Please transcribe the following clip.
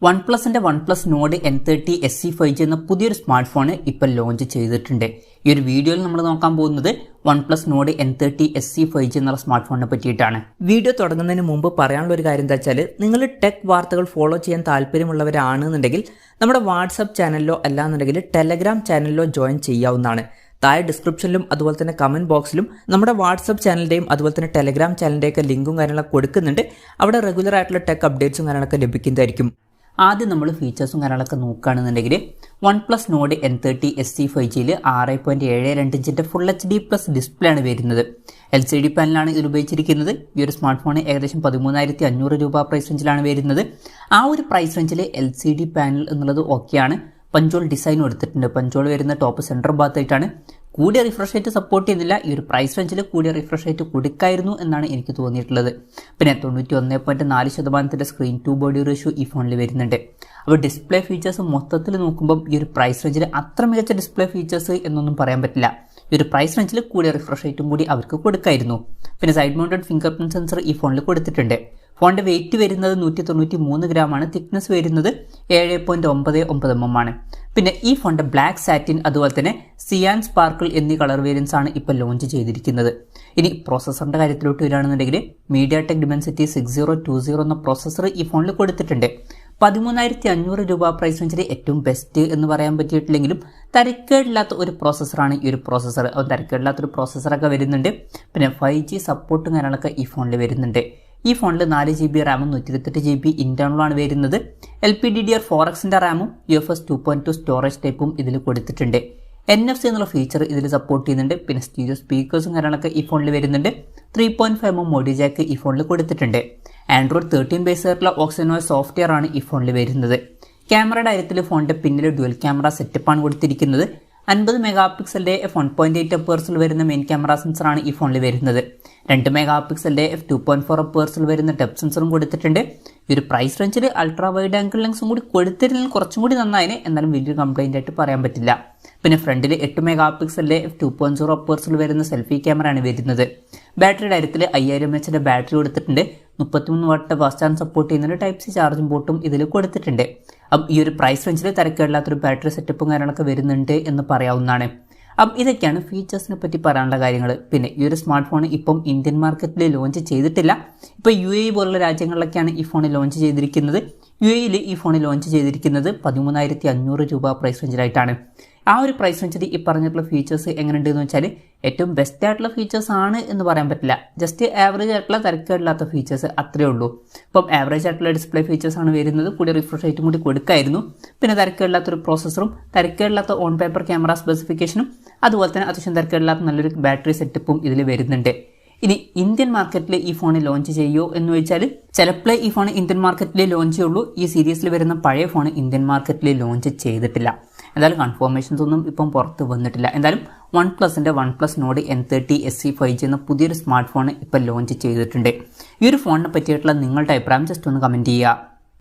OnePlusന്റെ OnePlus Nord N30 SE 5G എന്ന പുതിയൊരു smart phone ഇപ്പോൾ ലോഞ്ച് ചെയ്തിട്ടുണ്ട്. ഈ ഒരു വീഡിയോയിൽ നമ്മൾ നോക്കാൻ പോകുന്നത് OnePlus Nord N30 SE 5G എന്നുള്ള സ്മാർട്ട് ഫോണിനെ പറ്റിയിട്ടാണ്. വീഡിയോ തുടങ്ങുന്നതിന് മുമ്പ് പറയാനുള്ള ഒരു കാര്യം എന്താ വെച്ചാൽ, നിങ്ങൾ ടെക് വാർത്തകൾ ഫോളോ ചെയ്യാൻ താല്പര്യമുള്ളവരാണെന്നുണ്ടെങ്കിൽ നമ്മുടെ വാട്സപ്പ് ചാനലിലോ അല്ലാന്നുണ്ടെങ്കിൽ ടെലഗ്രാം ചാനലിലോ ജോയിൻ ചെയ്യാവുന്നതാണ്. താഴെ ഡിസ്ക്രിപ്ഷനിലും അതുപോലെ തന്നെ കമന്റ് ബോക്സിലും നമ്മുടെ വാട്സപ്പ് ചാനലിന്റെയും അതുപോലെ തന്നെ ടെലഗ്രാം ചാനലിന്റെയൊക്കെ ലിങ്കും കാര്യങ്ങളൊക്കെ കൊടുക്കുന്നുണ്ട്. അവിടെ റെഗുലർ ആയിട്ടുള്ള ടെക് അപ്ഡേറ്റ്സും കാര്യങ്ങളൊക്കെ ലഭിക്കുന്നതായിരിക്കും. ആദ്യം നമ്മൾ ഫീച്ചേഴ്സും കാര്യങ്ങളൊക്കെ നോക്കുകയാണെന്നുണ്ടെങ്കിൽ OnePlus Nord N30 SE 5Gയിൽ 6.72 ഇഞ്ചിന്റെ ഫുൾ HD പ്ലസ് ഡിസ്പ്ലേ ആണ് വരുന്നത്. LCD പാനലാണ് ഇതിൽ ഉപയോഗിച്ചിരിക്കുന്നത്. ഈ ഒരു സ്മാർട്ട് ഫോൺ ഏകദേശം 13,500 രൂപ പ്രൈസ് റേഞ്ചിലാണ് വരുന്നത്. ആ ഒരു പ്രൈസ് റേഞ്ചിൽ LCD പാനൽ എന്നുള്ളത് ഓക്കെയാണ്. പഞ്ചോൾ ഡിസൈൻ എടുത്തിട്ടുണ്ട്. പഞ്ചോൾ വരുന്ന ടോപ്പ് സെൻറ്റർ ഭാഗത്തായിട്ടാണ്. കൂടിയ റിഫ്രഷ് റേറ്റ് സപ്പോർട്ട് ചെയ്യുന്നില്ല. ഈ ഒരു പ്രൈസ് റേഞ്ചിൽ കൂടിയ റിഫ്രഷ് റേറ്റ് കൊടുക്കായിരുന്നു എന്നാണ് എനിക്ക് തോന്നിയിട്ടുള്ളത്. പിന്നെ 91.4% സ്ക്രീൻ ടു ബോഡി റേഷ്യോ ഈ ഫോണിൽ വരുന്നുണ്ട്. അപ്പോൾ ഡിസ്പ്ലേ ഫീച്ചേഴ്സ് മൊത്തത്തിൽ നോക്കുമ്പോൾ ഈ ഒരു പ്രൈസ് റേഞ്ചിൽ അത്ര മികച്ച ഡിസ്പ്ലേ ഫീച്ചേഴ്സ് എന്നൊന്നും പറയാൻ പറ്റില്ല. ഈ ഒരു പ്രൈസ് റേഞ്ചിൽ കൂടിയ റിഫ്രഷ് റേറ്റും കൂടി അവർക്ക് കൊടുക്കായിരുന്നു. പിന്നെ side mounted finger print sensor ഈ ഫോണിൽ കൊടുത്തിട്ടുണ്ട്. ഫോണിന്റെ വെയിറ്റ് വരുന്നത് 193 ഗ്രാമാണ്. തിക്നെസ് വരുന്നത് 7.99 mm ആണ്. പിന്നെ ഈ ഫോണിന്റെ ബ്ലാക്ക് സാറ്റിൻ അതുപോലെ തന്നെ സിയാൻ സ്പാർക്കിൾ എന്നീ കളർ വേരിയൻസ് ആണ് ഇപ്പോൾ ലോഞ്ച് ചെയ്തിരിക്കുന്നത്. ഇനി പ്രോസസ്സറിന്റെ കാര്യത്തിലോട്ട് വരികയാണെന്നുണ്ടെങ്കിൽ MediaTek Dimensity 6020 എന്ന പ്രോസസ്സർ ഈ ഫോണിൽ കൊടുത്തിട്ടുണ്ട്. 13,500 രൂപ പ്രൈസ് റേഞ്ചിൽ ഏറ്റവും ബെസ്റ്റ് എന്ന് പറയാൻ പറ്റിയിട്ടില്ലെങ്കിലും തരക്കേടില്ലാത്ത ഒരു പ്രോസസ്സറാണ് ഈ ഒരു പ്രോസസ്സർ. തരക്കേടില്ലാത്തൊരു പ്രോസസ്സറൊക്കെ വരുന്നുണ്ട്. പിന്നെ 5G സപ്പോർട്ടും കാര്യങ്ങളൊക്കെ ഈ ഫോണിൽ വരുന്നുണ്ട്. ഈ ഫോണിൽ 4GB റാമും 128GB ഇന്റേണലാണ് വരുന്നത്. LPDDR4Xന്റെ റാമും UFS 2.2 സ്റ്റോറേജ് ടൈപ്പും ഇതിൽ കൊടുത്തിട്ടുണ്ട്. NFC എന്നുള്ള ഫീച്ചർ ഇതിൽ സപ്പോർട്ട് ചെയ്യുന്നുണ്ട്. പിന്നെ സ്റ്റീരിയോ സ്പീക്കേഴ്സും കാര്യങ്ങളൊക്കെ ഈ ഫോണിൽ വരുന്നുണ്ട്. 3.5mm ഓഡിയോ ജാക്ക് ഈ ഫോണിൽ കൊടുത്തിട്ടുണ്ട്. Android 13 ബേസ് ആയിട്ടുള്ള OxygenOS സോഫ്റ്റ്വെയർ ആണ് ഈ ഫോണിൽ വരുന്നത്. ക്യാമറയുടെ കാര്യത്തിൽ ഫോണിന്റെ പിന്നിൽ ഡ്യുവൽ ക്യാമറ സെറ്റപ്പാണ് കൊടുത്തിരിക്കുന്നത്. 50 മെഗാപിക്സലിന്റെ f1.8 അപ്പേഴ്സിൽ വരുന്ന മെയിൻ ക്യാമറ സെൻസറാണ് ഈ ഫോണിൽ വരുന്നത്. 2 മെഗാപിക്സലിന്റെ f2.4 അപ്പേഴ്സിൽ വരുന്ന ഡെപ്ത് സെൻസറും കൊടുത്തിട്ടുണ്ട്. ഈ ഒരു പ്രൈസ് റേഞ്ചിൽ അൾട്രാ വൈഡ് ആംഗിൾ ലെൻസും കൂടി കൊടുത്തിരുന്നെങ്കിൽ കുറച്ചും കൂടി നന്നായിന്. എന്നാലും വലിയൊരു കംപ്ലൈന്റ് ആയിട്ട് പറയാൻ പറ്റില്ല. പിന്നെ ഫ്രണ്ടിൽ 8 മെഗാപിക്സലിന്റെ f2.0 അപ്പേഴ്സിൽ വരുന്ന സെൽഫി ക്യാമറയാണ് വരുന്നത്. ബാറ്ററിയുടെ കാര്യത്തിൽ 5000 mAh ബാറ്ററി കൊടുത്തിട്ടുണ്ട്. 33 വാട്ട് ഫാസ്റ്റ് ചാർജ് സപ്പോർട്ട് ചെയ്യുന്ന ടൈപ്പ് സി ചാർജിംഗ് പോർട്ടും ഇതിൽ കൊടുത്തിട്ടുണ്ട്. അപ്പം ഈ ഒരു പ്രൈസ് റേഞ്ചിൽ തരക്കേടില്ലാത്തൊരു ബാറ്ററി സെറ്റപ്പും കാര്യങ്ങളൊക്കെ വരുന്നുണ്ട് എന്ന് പറയാവുന്നതാണ്. അപ്പം ഇതൊക്കെയാണ് ഫീച്ചേഴ്സിനെ പറ്റി പറയാനുള്ള കാര്യങ്ങൾ. പിന്നെ ഈ ഒരു സ്മാർട്ട് ഫോൺ ഇപ്പം ഇന്ത്യൻ മാർക്കറ്റിൽ ലോഞ്ച് ചെയ്തിട്ടില്ല. ഇപ്പോൾ UAE പോലുള്ള രാജ്യങ്ങളിലൊക്കെയാണ് ഈ ഫോൺ ലോഞ്ച് ചെയ്തിരിക്കുന്നത്. UAEയിൽ ഈ ഫോൺ ലോഞ്ച് ചെയ്തിരിക്കുന്നത് 13,500 രൂപ പ്രൈസ് റേഞ്ചിലായിട്ടാണ്. ആ ഒരു പ്രൈസ് റേഞ്ചിൽ ഈ പറഞ്ഞിട്ടുള്ള ഫീച്ചേഴ്സ് എങ്ങനെയുണ്ടെന്ന് വെച്ചാൽ ഏറ്റവും ബെസ്റ്റ് ആയിട്ടുള്ള ഫീച്ചേഴ്സ് ആണ് എന്ന് പറയാൻ പറ്റില്ല. ജസ്റ്റ് ആവറേജ് ആയിട്ടുള്ള തരക്കേടില്ലാത്ത ഫീച്ചേഴ്സ് അത്രയേ ഉള്ളൂ. ഇപ്പം ആവറേജ് ആയിട്ടുള്ള ഡിസ്പ്ലേ ഫീച്ചേഴ്സ് ആണ് വരുന്നത്. കൂടി റിഫ്രഷ് റേറ്റും കൂടി കൊടുക്കായിരുന്നു. പിന്നെ തരക്കേടില്ലാത്തൊരു പ്രോസസ്സറും തരക്കേടില്ലാത്ത ഓൺ പേപ്പർ ക്യാമറ സ്പെസിഫിക്കേഷനും അതുപോലെ തന്നെ അത്യാവശ്യം തരക്കേടില്ലാത്ത നല്ലൊരു ബാറ്ററി സെറ്റപ്പും ഇതിൽ വരുന്നുണ്ട്. ഇനി ഇന്ത്യൻ മാർക്കറ്റിൽ ഈ ഫോൺ ലോഞ്ച് ചെയ്യുമോ എന്ന് ചോദിച്ചാൽ ചിലപ്പോൾ ഈ ഫോൺ ഇന്ത്യൻ മാർക്കറ്റിൽ ലോഞ്ച് ചെയ്യുള്ളൂ. ഈ സീരീസിൽ വരുന്ന പഴയ ഫോൺ ഇന്ത്യൻ മാർക്കറ്റിൽ ലോഞ്ച് ചെയ്തിട്ടില്ല. എന്തായാലും കൺഫർമേഷൻസ് ഒന്നും ഇപ്പം പുറത്ത് വന്നിട്ടില്ല. എന്തായാലും OnePlusന്റെ OnePlus Nord N30 SE 5G എന്ന പുതിയൊരു സ്മാർട്ട് ഫോൺ ഇപ്പം ലോഞ്ച് ചെയ്തിട്ടുണ്ട്. ഈ ഒരു ഫോണിനെ പറ്റിയിട്ടുള്ള നിങ്ങളുടെ അഭിപ്രായം ജസ്റ്റ് ഒന്ന് കമൻറ്റ് ചെയ്യുക.